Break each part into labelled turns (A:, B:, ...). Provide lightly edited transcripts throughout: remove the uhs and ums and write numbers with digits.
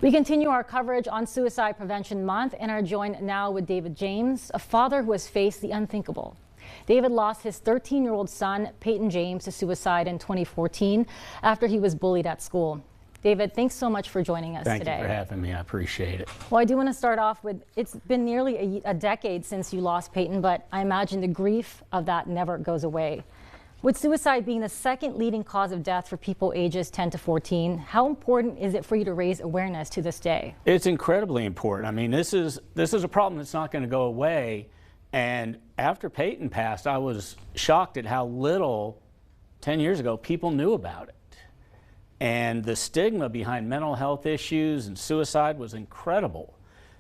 A: We continue our coverage on Suicide Prevention Month and are joined now with David James, a father who has faced the unthinkable. David lost his 13-year-old son, Peyton James, to suicide in 2014 after he was bullied at school. David, thanks so much for joining us today.
B: Thank you for having me. I appreciate it.
A: Well, I do want to start off with, it's been nearly a decade since you lost Peyton, but I imagine the grief of that never goes away. With suicide being the second leading cause of death for people ages 10 to 14, how important is it for you to raise awareness to this day?
B: It's incredibly important. I mean, this is a problem that's not going to go away. And after Peyton passed, I was shocked at how little 10 years ago people knew about it. And the stigma behind mental health issues and suicide was incredible.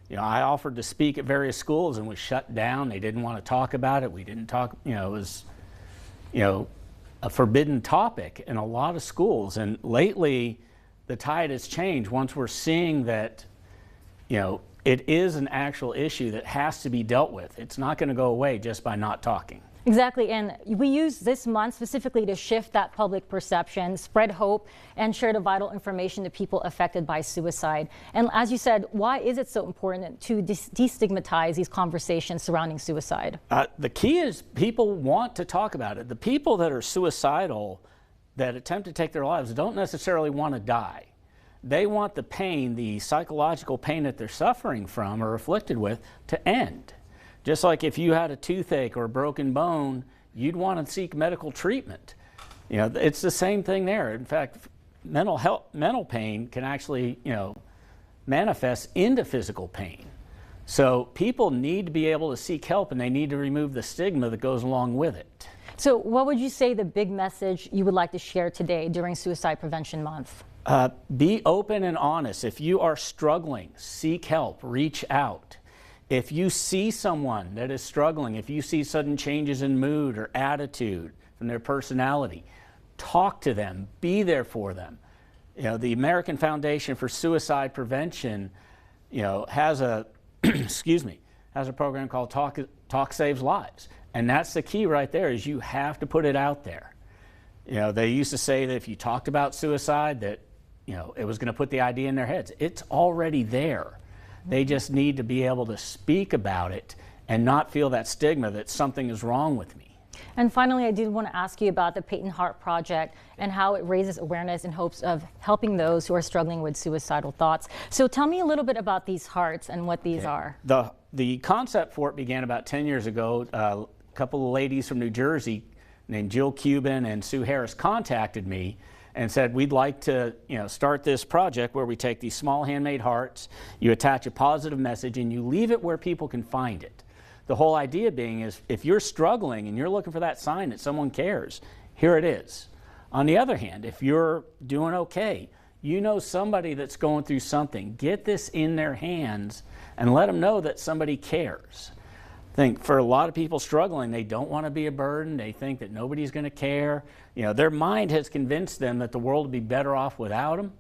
B: You know, I offered to speak at various schools and was shut down. They didn't want to talk about it. We didn't talk, it was, a forbidden topic in a lot of schools. And lately, the tide has changed once we're seeing that, it is an actual issue that has to be dealt with. It's not going to go away just by not talking.
A: Exactly, and we use this month specifically to shift that public perception, spread hope, and share the vital information to people affected by suicide. And as you said, why is it so important to destigmatize these conversations surrounding suicide?
B: The key is people want to talk about it. The people that are suicidal, that attempt to take their lives, don't necessarily want to die. They want the pain, the psychological pain that they're suffering from or afflicted with, to end. Just like if you had a toothache or a broken bone, you'd want to seek medical treatment. It's the same thing there. In fact, mental pain can actually, manifest into physical pain. So people need to be able to seek help, and they need to remove the stigma that goes along with it.
A: So what would you say the big message you would like to share today during Suicide Prevention Month?
B: Be open and honest. If you are struggling, seek help, reach out. If you see someone that is struggling, if you see sudden changes in mood or attitude from their personality, talk to them, be there for them. The American Foundation for Suicide Prevention, has a, has a program called Talk Saves Lives. And that's the key right there, is you have to put it out there. They used to say that if you talked about suicide, that, it was going to put the idea in their heads. It's already there. They just need to be able to speak about it and not feel that stigma that something is wrong with me.
A: And finally, I did want to ask you about the Peyton Heart Project and how it raises awareness in hopes of helping those who are struggling with suicidal thoughts. So tell me a little bit about these hearts and what these are.
B: The concept for it began about 10 years ago. A couple of ladies from New Jersey named Jill Cuban and Sue Harris contacted me and said, we'd like to start this project where we take these small handmade hearts, you attach a positive message, and you leave it where people can find it. The whole idea being is, if you're struggling and you're looking for that sign that someone cares, here it is. On the other hand, if you're doing okay, somebody that's going through something, get this in their hands and let them know that somebody cares. I think for a lot of people struggling, they don't want to be a burden. They think that nobody's going to care. Their mind has convinced them that the world would be better off without them.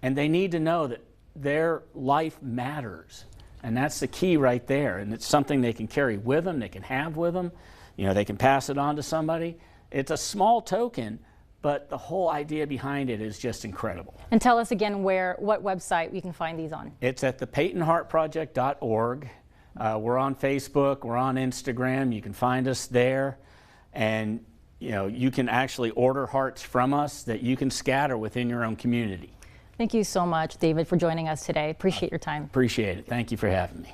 B: And they need to know that their life matters. And that's the key right there. And it's something they can carry with them, they can have with them. They can pass it on to somebody. It's a small token, but the whole idea behind it is just incredible.
A: And tell us again what website we can find these on.
B: It's at thepeytonheartproject.org. We're on Facebook, we're on Instagram, you can find us there, and you can actually order hearts from us that you can scatter within your own community.
A: Thank you so much, David, for joining us today. Appreciate your time.
B: Appreciate it. Thank you for having me.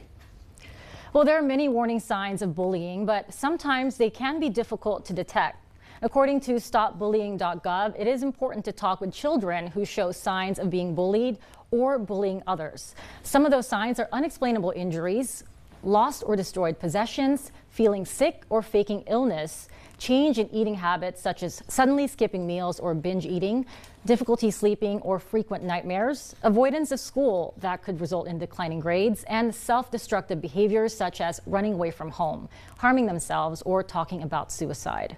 A: Well, there are many warning signs of bullying, but sometimes they can be difficult to detect. According to stopbullying.gov, it is important to talk with children who show signs of being bullied or bullying others. Some of those signs are unexplainable injuries, lost or destroyed possessions, feeling sick or faking illness, change in eating habits such as suddenly skipping meals or binge eating, difficulty sleeping or frequent nightmares, avoidance of school that could result in declining grades, and self-destructive behaviors such as running away from home, harming themselves, or talking about suicide.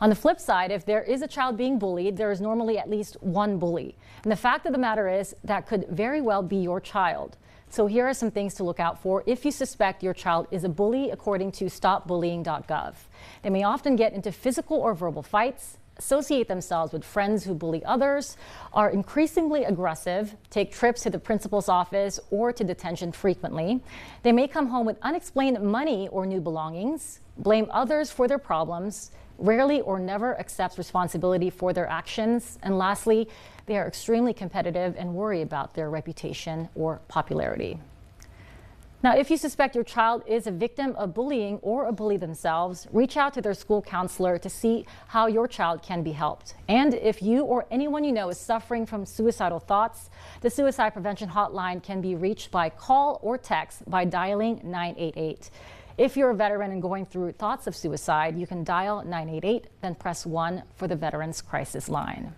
A: On the flip side, if there is a child being bullied, there is normally at least one bully. And the fact of the matter is that could very well be your child. So here are some things to look out for if you suspect your child is a bully, according to stopbullying.gov. They may often get into physical or verbal fights, associate themselves with friends who bully others, are increasingly aggressive, take trips to the principal's office or to detention frequently. They may come home with unexplained money or new belongings, blame others for their problems, rarely or never accept responsibility for their actions, and lastly, they are extremely competitive and worry about their reputation or popularity. Now, if you suspect your child is a victim of bullying or a bully themselves, reach out to their school counselor to see how your child can be helped. And if you or anyone you know is suffering from suicidal thoughts, the Suicide Prevention Hotline can be reached by call or text by dialing 988. If you're a veteran and going through thoughts of suicide, you can dial 988, then press 1 for the Veterans Crisis Line.